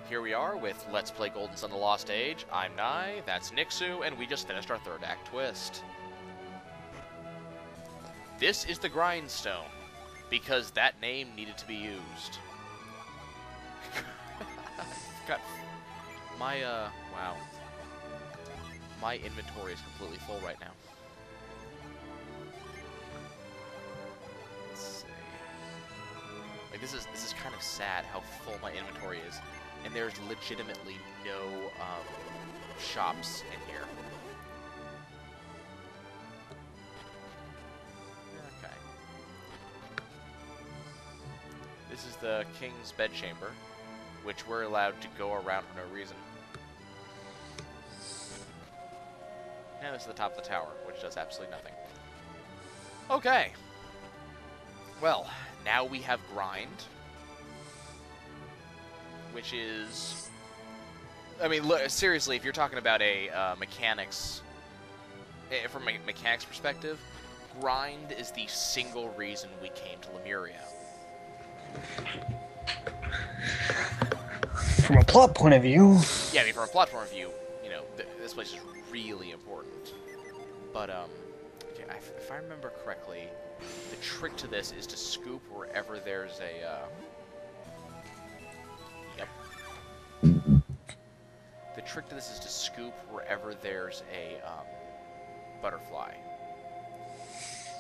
here we are with Let's Play Golden Sun: The Lost Age. I'm Nye, that's Nixu, and we just finished our third act twist. This is the Grindstone, because that name needed to be used. Got my, wow. My inventory is completely full right now. Let's see. Like, this is kind of sad how full my inventory is. And there's legitimately no, shops in here. Okay. This is the King's Bedchamber, which we're allowed to go around for no reason. And this is the top of the tower, which does absolutely nothing. Okay. Well, now we have Grind. Which is... I mean, look, seriously, if you're talking about a mechanics... from a mechanics perspective, Grind is the single reason we came to Lemuria. From a plot point of view... Yeah, I mean, from a plot point of view, you know, this place is really important. But, okay, if I remember correctly, the trick to this is to scoop wherever there's a, The trick to this is to scoop wherever there's a, butterfly.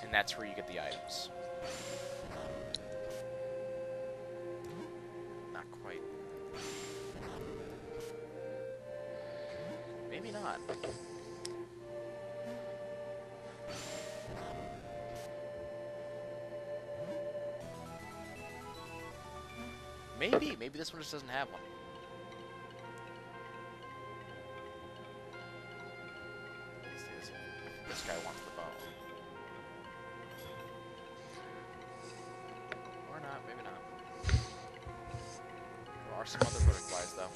And that's where you get the items. Not quite. Maybe not. Maybe this one just doesn't have one. This guy wants the bone. Or not, maybe not. There are some other butterflies, though.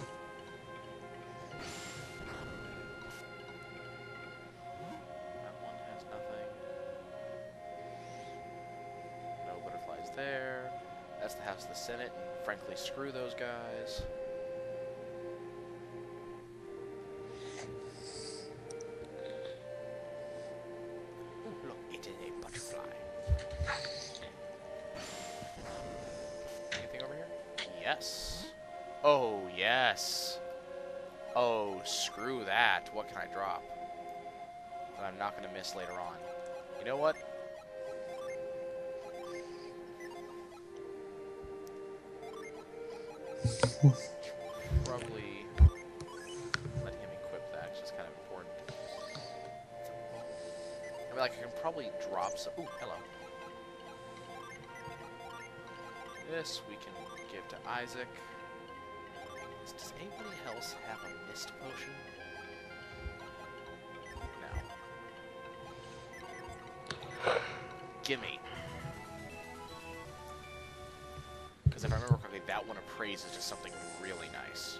That one has nothing. No butterflies there. That's the House of the Senate, and frankly, screw those guys. Yes. Oh, yes. Oh, screw that. What can I drop that I'm not going to miss later on? You know what? Probably let him equip that. It's just kind of important. I mean, like, I can probably drop some... Ooh, hello. This we can give to Isaac. Does anybody else have a mist potion? No. Gimme. Because if I remember correctly, that one appraises to something really nice.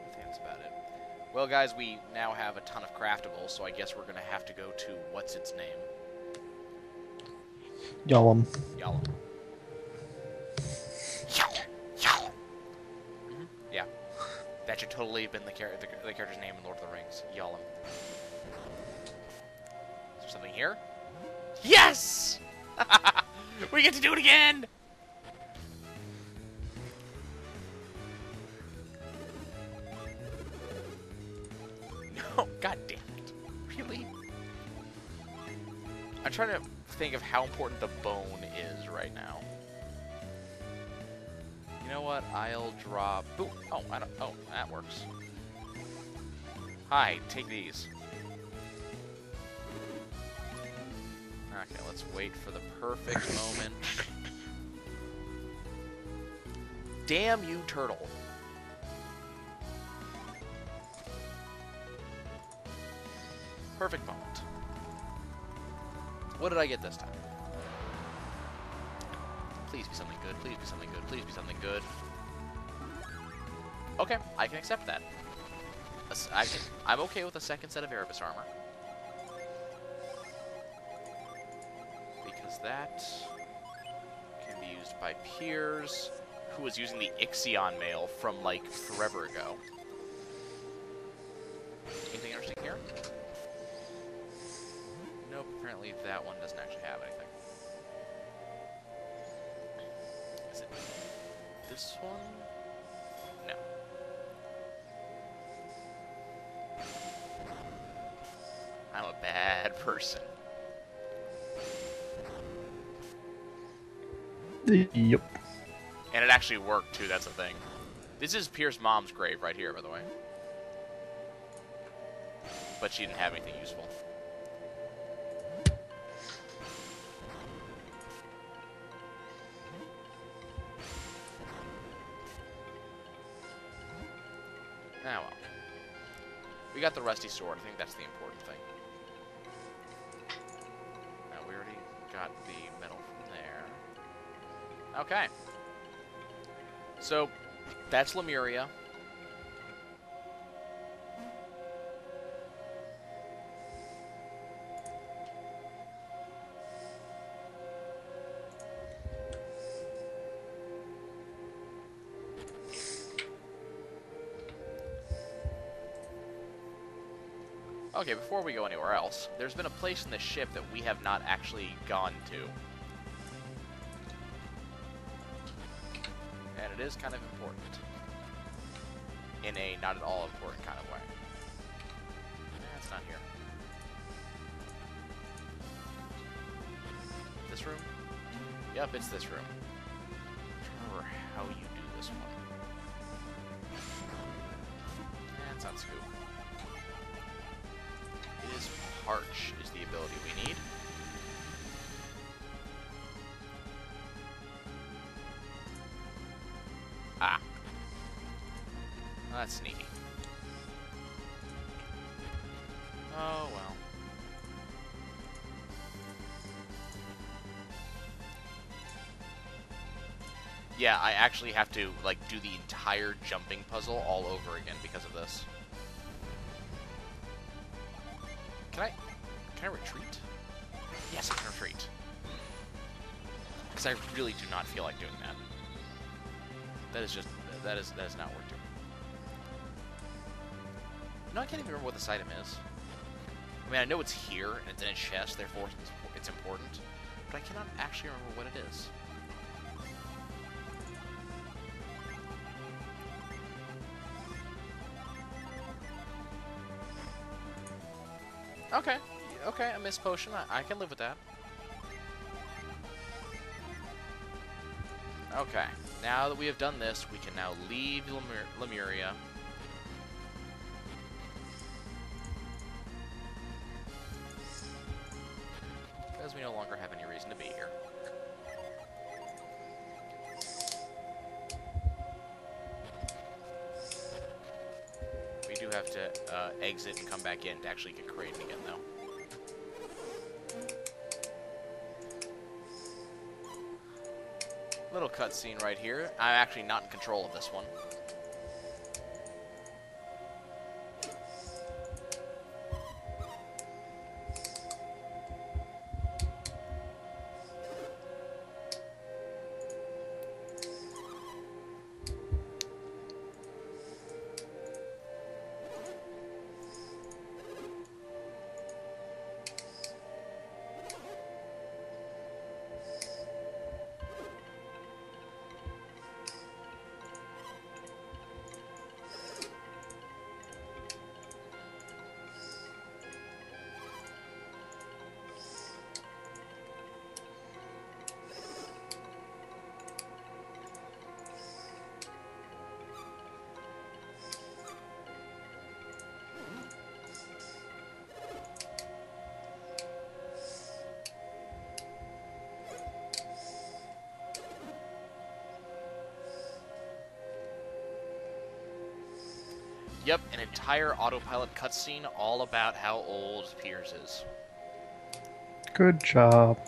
I think that's about it. Well, guys, we now have a ton of craftables, so I guess we're going to have to go to, what's its name? Yalom. Yalom. Yalom. Mm-hmm. Yeah. That should totally have been the character's name in Lord of the Rings. Yalom. Is there something here? Yes! We get to do it again! No, god damn it. Really? I'm trying to think of how important the bone is right now. You know what? I'll drop... Ooh, oh, I don't... Oh, that works. Hi, take these. Okay, let's wait for the perfect moment. Damn you, turtle. Perfect moment. What did I get this time? Please be something good, please be something good, please be something good. Okay, I can accept that. I'm okay with a second set of Erebus armor. Because that used by Piers, who was using the Ixion mail from, like, forever ago. Anything interesting here? Nope, apparently that one doesn't actually have anything. Is it this one? No. I'm a bad person. Yep. And it actually worked, too, that's the thing. This is Pierce's mom's grave right here, by the way. But she didn't have anything useful. Ah, well. We got the rusty sword. I think that's the important thing. Now, we already got the metal from there. Okay. So, that's Lemuria. Okay, before we go anywhere else, there's been a place in the ship that we have not actually gone to. And it is kind of important. In a not at all important kind of way. It's not here. This room? Yep, it's this room. I'm trying to remember how you do this one. It's not scoop. It is Parch is the ability we need. Ah. Well, that's sneaky. Oh, well. Yeah, I actually have to, like, do the entire jumping puzzle all over again because of this. Can I retreat? Yes, I can retreat. Because I really do not feel like doing that. That is not worth it. No, I can't even remember what this item is. I mean, I know it's here, and it's in a chest, therefore it's important. But I cannot actually remember what it is. Okay. Okay, a mist potion. I can live with that. Okay. Now that we have done this, we can now leave Lemuria. Because we no longer have any reason to be here. We do have to exit and come back in to actually get created again, though. Little cutscene right here. I'm actually not in control of this one. Yep, an entire autopilot cutscene all about how old Piers is. Good job.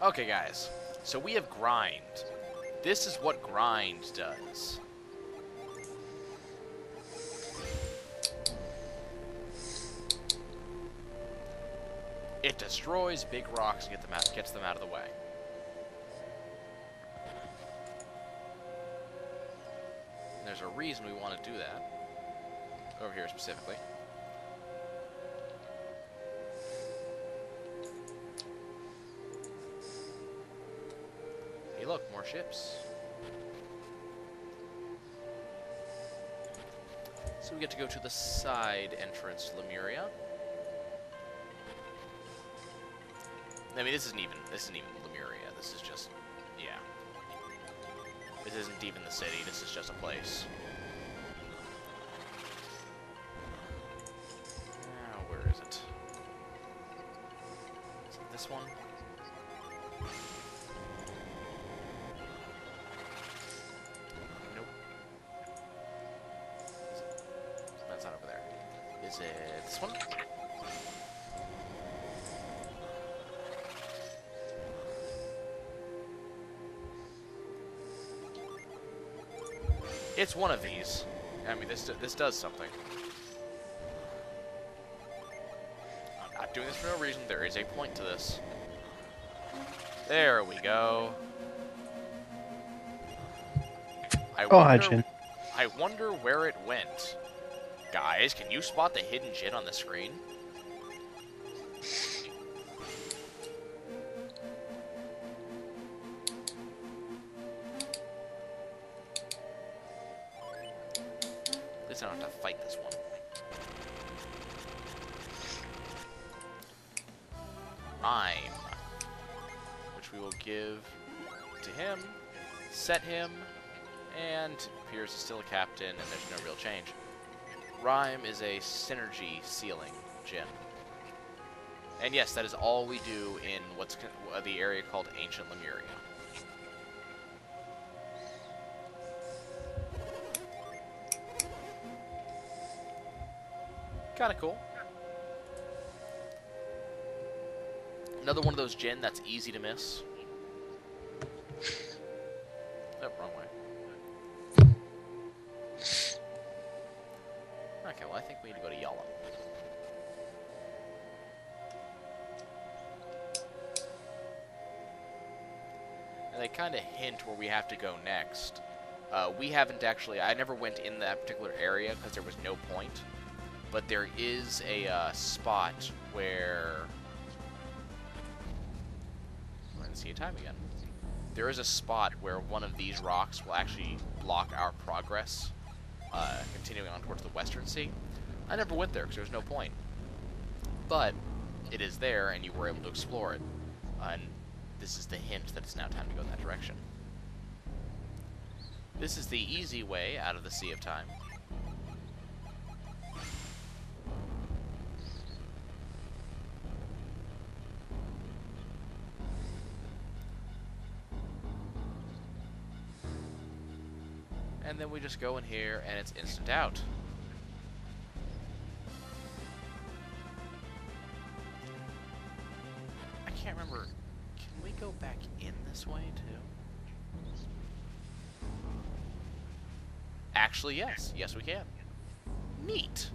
Okay, guys. So we have grind. This is what grind does. It destroys big rocks and gets them out of the way. there's a reason we want to do that. Over here specifically. Hey, look, more ships. So we get to go to the side entrance to Lemuria. I mean, this isn't even Lemuria. This is just, yeah. This isn't even the city. This is just a place. Now, where is it? Is it this one? Nope. That's not over there. Is it this one? It's one of these. I mean, this does something. I'm not doing this for no reason. There is a point to this. There we go. Hi, Jin. I wonder where it went. Guys, can you spot the hidden Jin on the screen? At least I don't have to fight this one. Rhyme. Which we will give to him, set him, and appears is still a captain, and there's no real change. Rhyme is a synergy sealing Jin. And yes, that is all we do in what's the area called Ancient Lemuria. Kinda cool. Another one of those Jin that's easy to miss. Oh, wrong way. Okay, well I think we need to go to Yalom. And they kind of hint where we have to go next. We haven't actually, I never went in that particular area because there was no point. But there is a spot where... I didn't see a time again. There is a spot where one of these rocks will actually block our progress, continuing on towards the Western Sea. I never went there because there was no point. But it is there, and you were able to explore it. And this is the hint that it's now time to go in that direction. This is the easy way out of the Sea of Time. And then we just go in here, and it's instant out. I can't remember. Can we go back in this way, too? Actually, yes. Yes, we can. Neat.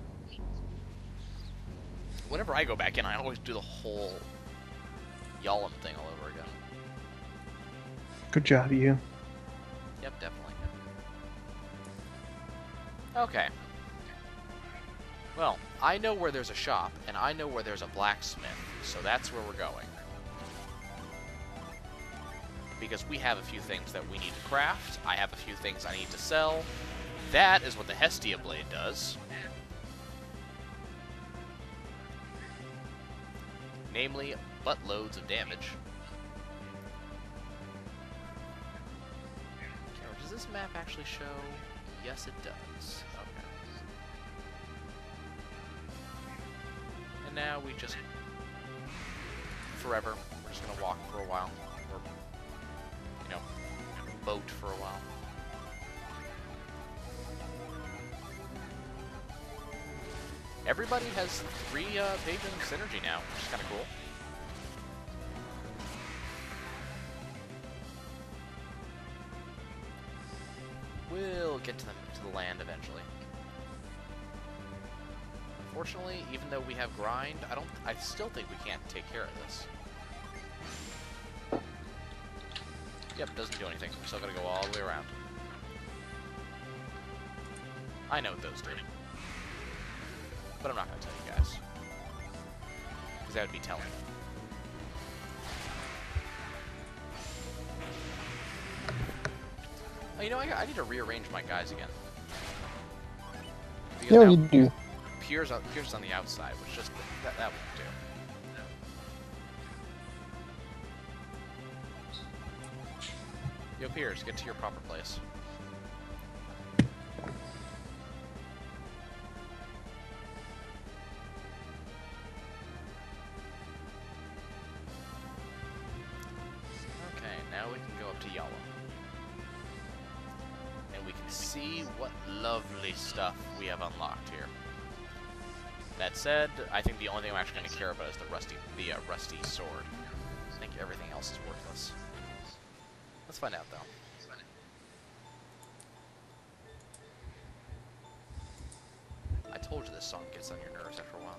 Whenever I go back in, I always do the whole Yalom thing all over again. Good job, you. Yep, definitely. Okay. Well, I know where there's a shop, and I know where there's a blacksmith, so that's where we're going. Because we have a few things that we need to craft, I have a few things I need to sell. That is what the Hestia Blade does. Namely, buttloads of damage. Okay, does this map actually show... Yes, it does. Okay. And now we just... Forever. We're just gonna walk for a while. Or, you know, boat for a while. Everybody has 3 pages of synergy now, which is kind of cool. We'll get to the land eventually. Unfortunately, even though we have grind, I still think we can't take care of this. Yep, doesn't do anything. We're still gonna go all the way around. I know what those do. But I'm not going to tell you guys. Because that would be telling. Oh, you know, I need to rearrange my guys again. Because Yeah, now you do. Pierre's on the outside, which just that won't do. Yo, Piers, get to your proper place. Okay, now we can go up to Yalla. And we can see what lovely stuff we have unlocked here. That said, I think the only thing I'm actually going to care about is the rusty sword. I think everything else is worthless. Let's find out, though. I told you this song gets on your nerves after a while.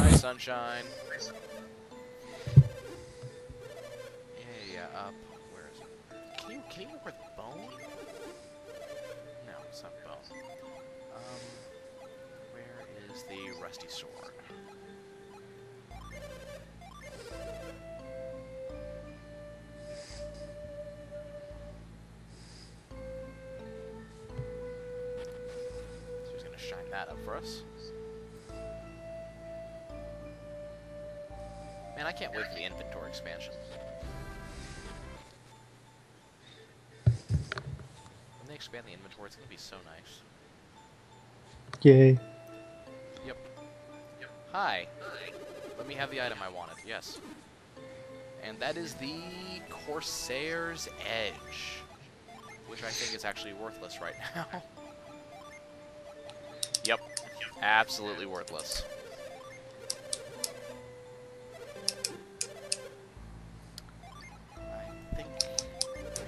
Hi, sunshine. Yeah, up. Where is it? Can you work with bone? No, it's not bone. Where is the rusty sword? Shine that up for us. Man, I can't wait for the inventory expansion. When they expand the inventory, it's gonna be so nice. Yay. Yep. Hi. Let me have the item I wanted. Yes. And that is the Corsair's Edge, which I think is actually worthless right now. Yep. Absolutely worthless. I think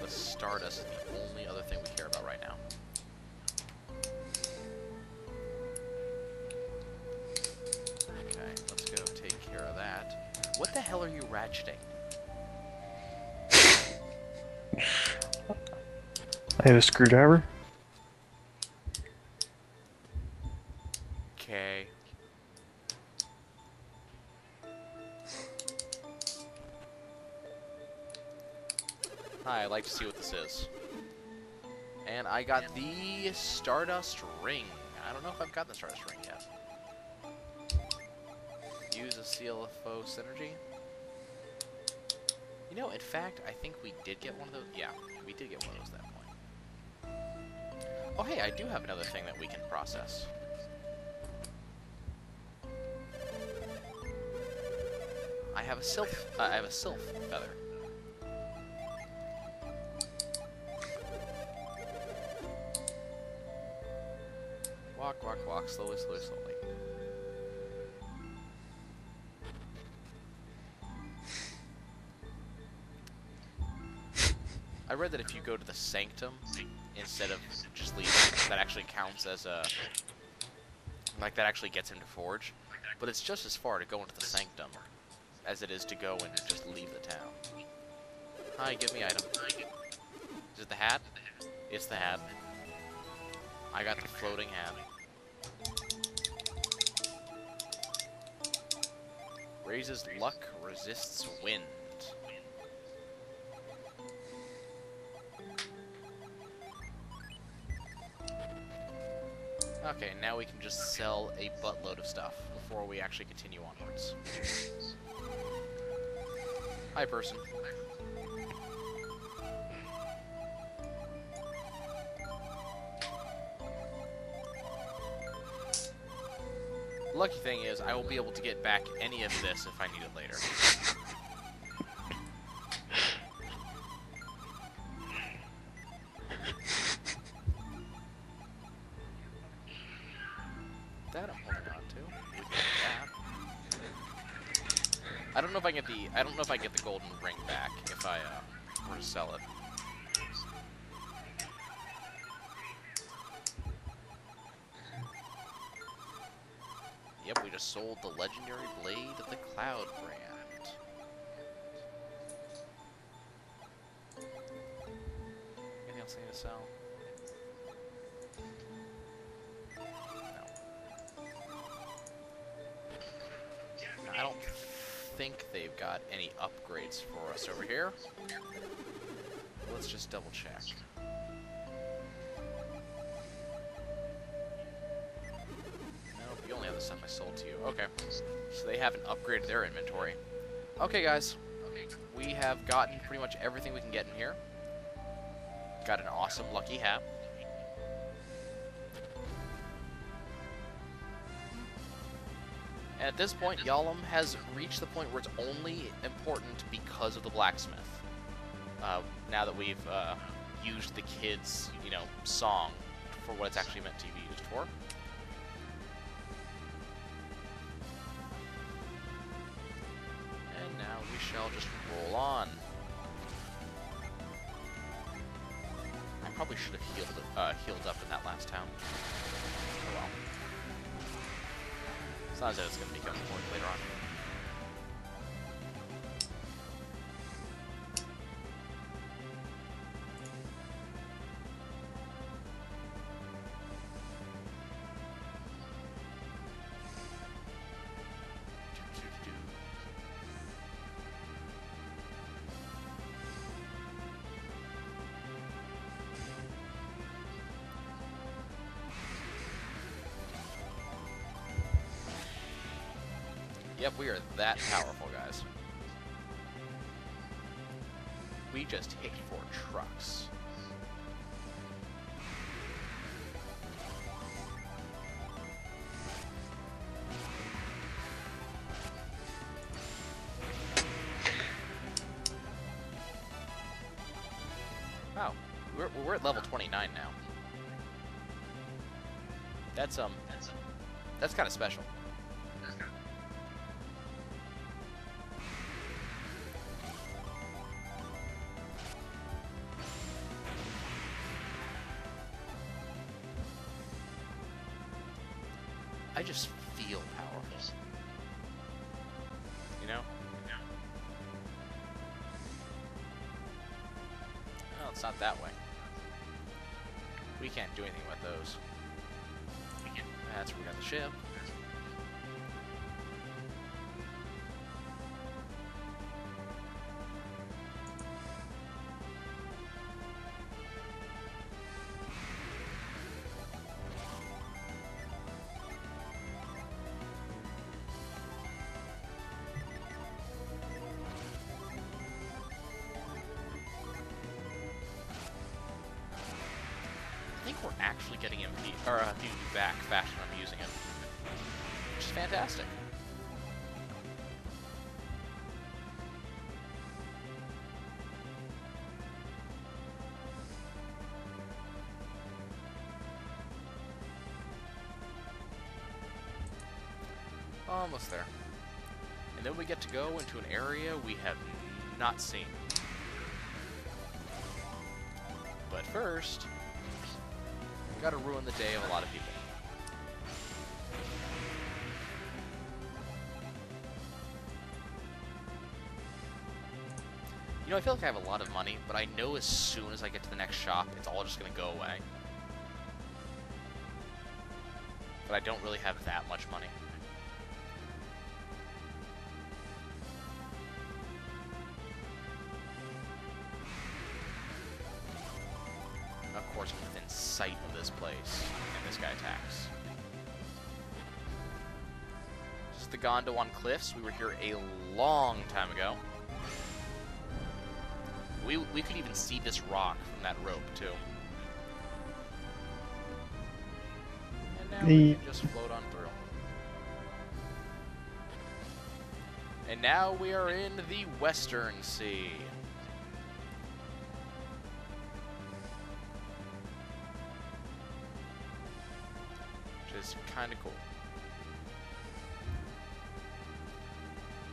the Stardust is the only other thing we care about right now. Okay, let's go take care of that. What the hell are you ratcheting? I have a screwdriver. Okay. Hi, I'd like to see what this is. And I got the Stardust Ring. I don't know if I've got the Stardust Ring yet. Use a seal of foe synergy. You know, in fact, I think we did get one of those. Yeah, we did get one of those at that point. Oh, hey, I do have another thing that we can process. I have a sylph feather. Walk, walk, walk, slowly, slowly, slowly. I read that if you go to the Sanctum instead of just leaving, that actually counts as a... like, that actually gets him to Forge. But it's just as far to go into the Sanctum as it is to go and just leave the town. Hi, give me item. Is it the hat? It's the hat. I got the floating hat. Raises luck, resists wind. Okay, now we can just sell a buttload of stuff before we actually continue onwards. Hi, person. The lucky thing is, I will be able to get back any of this if I need it later. That I'm holding on to. We can get that. I don't know if I get the golden ring back if I were to sell it. Yep, we just sold the legendary blade of the Cloud brand. Anything else I need to sell? think they've got any upgrades for us over here. Let's just double check. Nope, you only have the stuff I sold to you. Okay. So they haven't upgraded their inventory. Okay, guys. We have gotten pretty much everything we can get in here. Got an awesome lucky hat. And at this point, Yalom has reached the point where it's only important because of the blacksmith. Now that we've used the kids, song for what it's actually meant to be used for. And now we shall just roll on. I probably should have healed up in that last town. Oh well. It's not as though it's going to become important later on. Yep, we are that powerful, guys. We just hit 4 trucks. Wow, we're at level 29 now. That's kind of special. I just feel powerful. You know? No, it's not that way. We can't do anything with those. That's where we got the ship. I think we're actually getting MP or PvP back faster than I'm using it, which is fantastic. Almost there. And then we get to go into an area we have not seen. But first, we gotta ruin the day of a lot of people. You know, I feel like I have a lot of money, but I know as soon as I get to the next shop, it's all just gonna go away. But I don't really have that much money. Of course, I'm within sight of this place, and this guy attacks. This is the Gondwan Cliffs. We were here a long time ago. We could even see this rock from that rope, too. And now we can just float on through. And now we are in the Western Sea. Which is kind of cool.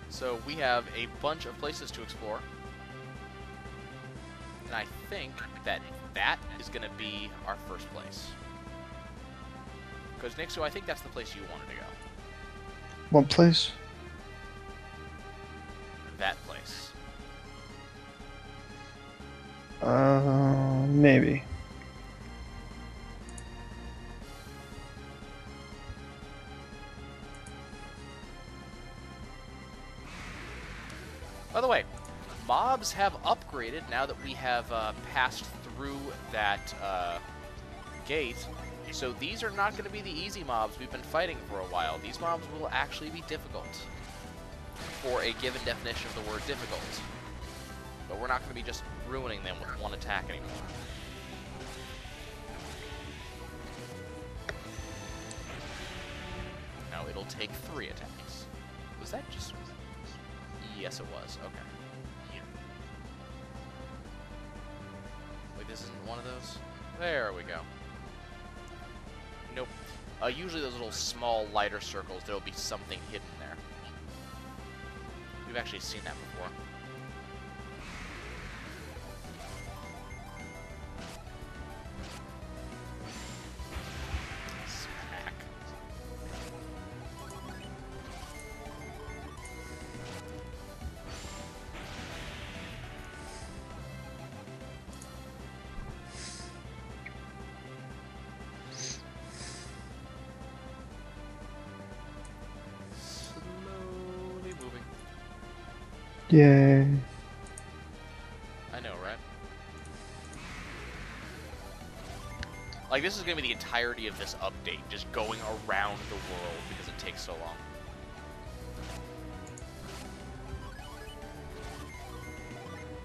So we have a bunch of places to explore. And I think that is going to be our first place. Because, Nixu, I think that's the place you wanted to go. What place? That place. Maybe. By the way, mobs have upgraded now that we have passed through that gate. So these are not going to be the easy mobs we've been fighting for a while. These mobs will actually be difficult for a given definition of the word difficult. But we're not going to be just ruining them with one attack anymore. Now it'll take 3 attacks. Was that just... Yes, it was. Okay. Wait, this isn't one of those? There we go. Nope. Usually those little small, lighter circles, there'll be something hidden there. We've actually seen that before. Smack. Slowly moving. Yay. I know, right? Like, this is going to be the entirety of this update, just going around the world because it takes so long.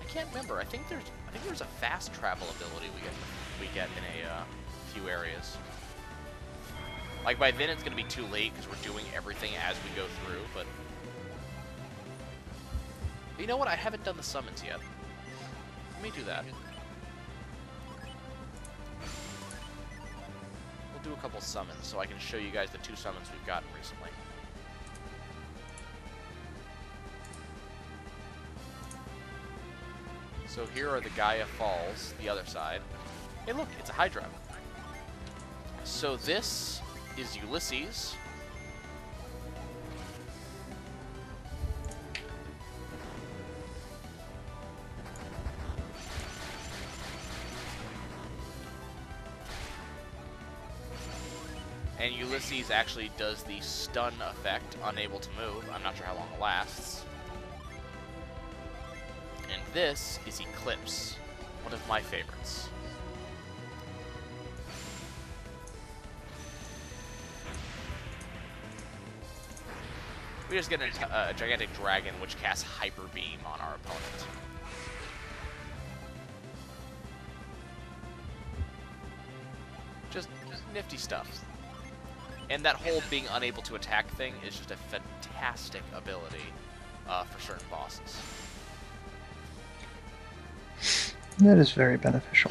I can't remember. I think there's a fast travel ability we get in a few areas. Like, by then it's going to be too late because we're doing everything as we go through, but... You know what? I haven't done the summons yet. Let me do that. We'll do a couple summons so I can show you guys the 2 summons we've gotten recently. So here are the Gaia Falls, the other side. Hey look, it's a Hydra. So this is Ulysses. And Ulysses actually does the stun effect, unable to move. I'm not sure how long it lasts. And this is Eclipse, one of my favorites. We just get a gigantic dragon which casts Hyper Beam on our opponent. Just nifty stuff. And that whole being unable to attack thing is just a fantastic ability for certain bosses. That is very beneficial.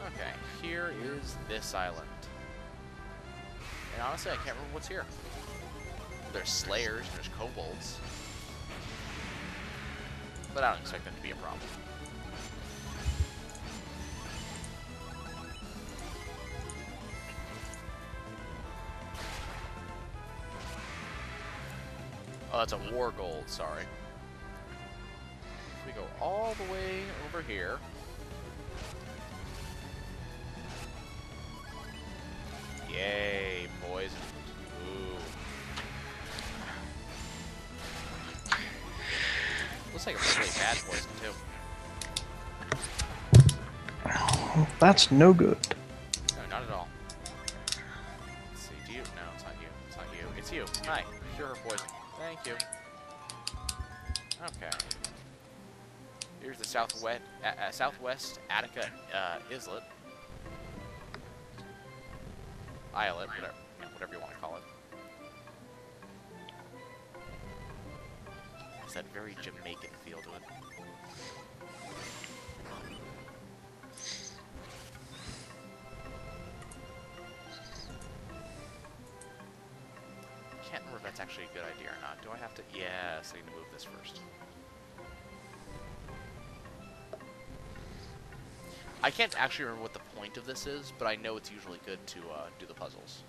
Okay, here is this island. And honestly, I can't remember what's here. There's slayers, there's kobolds. But I don't expect that to be a problem. Oh, that's a war gold, sorry. We go all the way over here. Yay, poison. Ooh. Looks like a really bad poison, too. Oh, that's no good. No, not at all. Let's see, do you? No, it's not you. It's not you. It's you. Hi. Cure her poison. Thank you. Okay. Here's the southwest Attica islet. Islet, whatever you want to call it. Has that very Jamaican feel to it. Can't remember if that's actually a good idea or not. Do I have to? Yes, I need to move this first. I can't actually remember what the point of this is, but I know it's usually good to do the puzzles.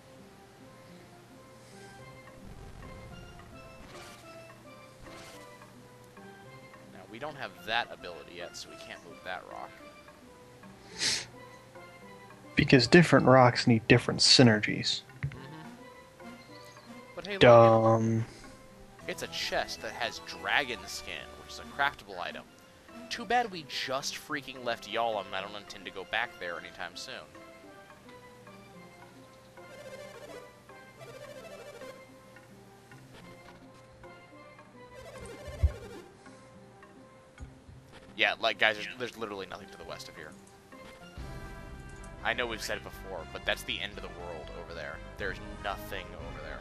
Now, we don't have that ability yet, so we can't move that rock. Because different rocks need different synergies. But hey, look, Dumb. It's a chest that has dragon skin, which is a craftable item. Too bad we just freaking left Yalom, and I don't intend to go back there anytime soon. Yeah, like, guys, there's literally nothing to the west of here. I know we've said it before, but that's the end of the world over there. There's nothing over there.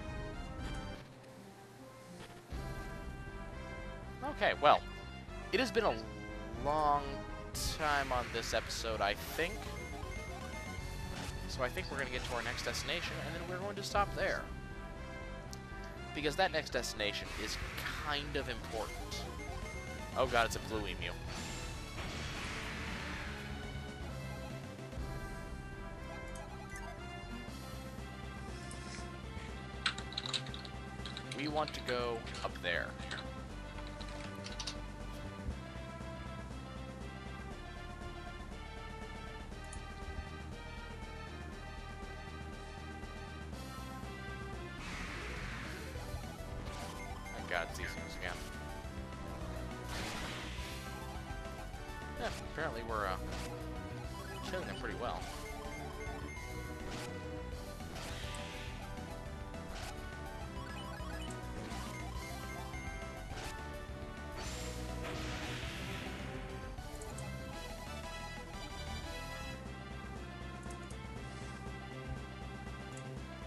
Okay, well, it has been a long time on this episode, I think. So I think we're going to get to our next destination, and then we're going to stop there. Because that next destination is kind of important. Oh god, it's a blue emu. We want to go up there. Oh god, it's these things again. Yeah, apparently we're killing them pretty well.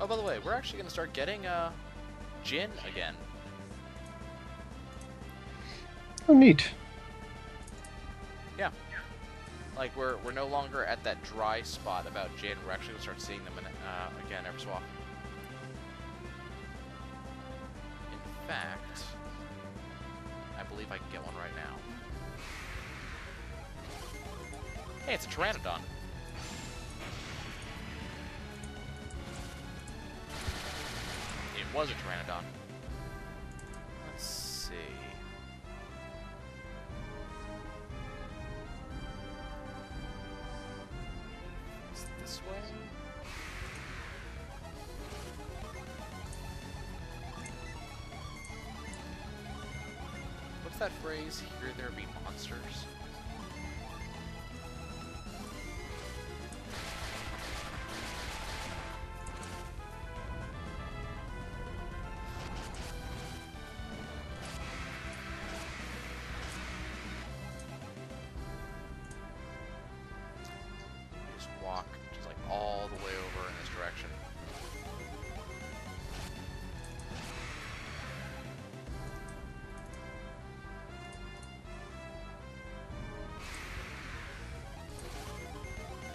Oh, by the way, we're actually going to start getting gin again. Oh, neat. Yeah. Like, we're no longer at that dry spot about gin. We're actually going to start seeing them again every so often. In fact, I believe I can get one right now. Hey, it's a Pteranodon. It was a Pteranodon. Let's see. Is it this way? What's that phrase? Here there be monsters. Walk just like all the way over in this direction.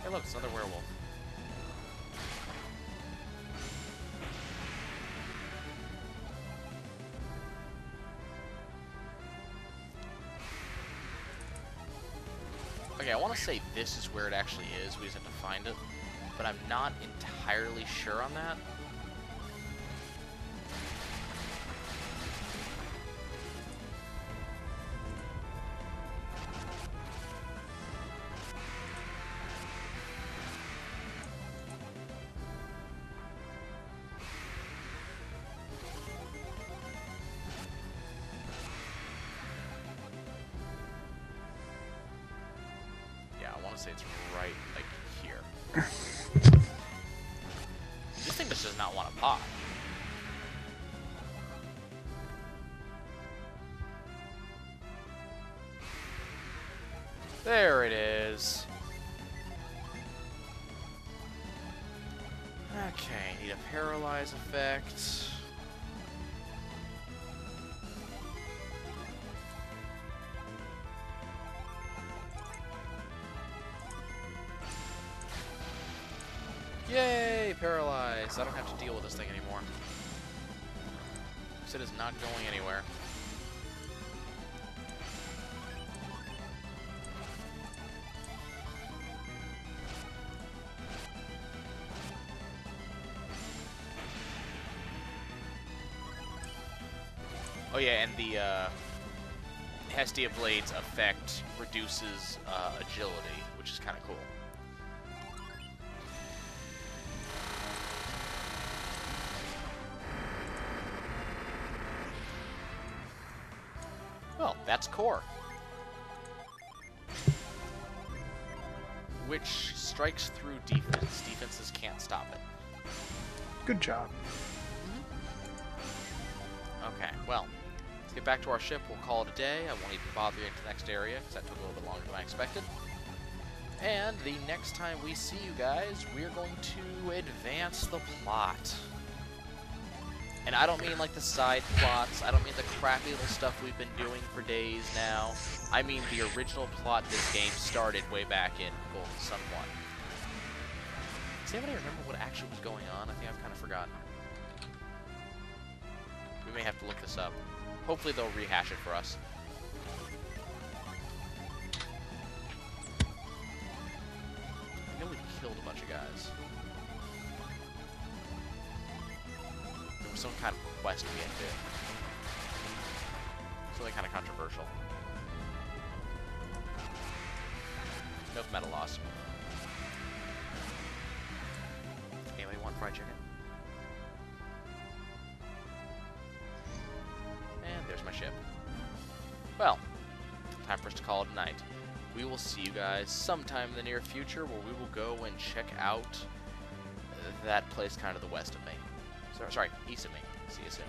Hey look, it's another werewolf. Okay, I want to say this is where it actually is. We just have to find it. But I'm not entirely sure on that. I want to say it's right, like, here. This thing just does not want to pop. There it is. Okay, need a paralyze effect. Yay, paralyzed. I don't have to deal with this thing anymore. It is not going anywhere. Oh yeah, and the Hestia Blade's effect reduces agility, which is kind of cool. Well, that's core. Which strikes through defense. Defenses can't stop it. Good job. Okay, well, let's get back to our ship. We'll call it a day. I won't even bother you into the next area, because that took a little bit longer than I expected. And the next time we see you guys, we're going to advance the plot. And I don't mean like the side plots. I don't mean the crappy little stuff we've been doing for days now. I mean the original plot this game started way back in Golden Sun 1. Does anybody remember what actually was going on? I think I've kind of forgotten. We may have to look this up. Hopefully they'll rehash it for us. I know we killed a bunch of guys. There was some kind of quest we had to do. Something kind of controversial. Nope, meta loss. Anybody want fried chicken? And there's my ship. Well, time for us to call it a night. We will see you guys sometime in the near future where we will go and check out that place kind of the west of me. Sorry, east of me. See you soon.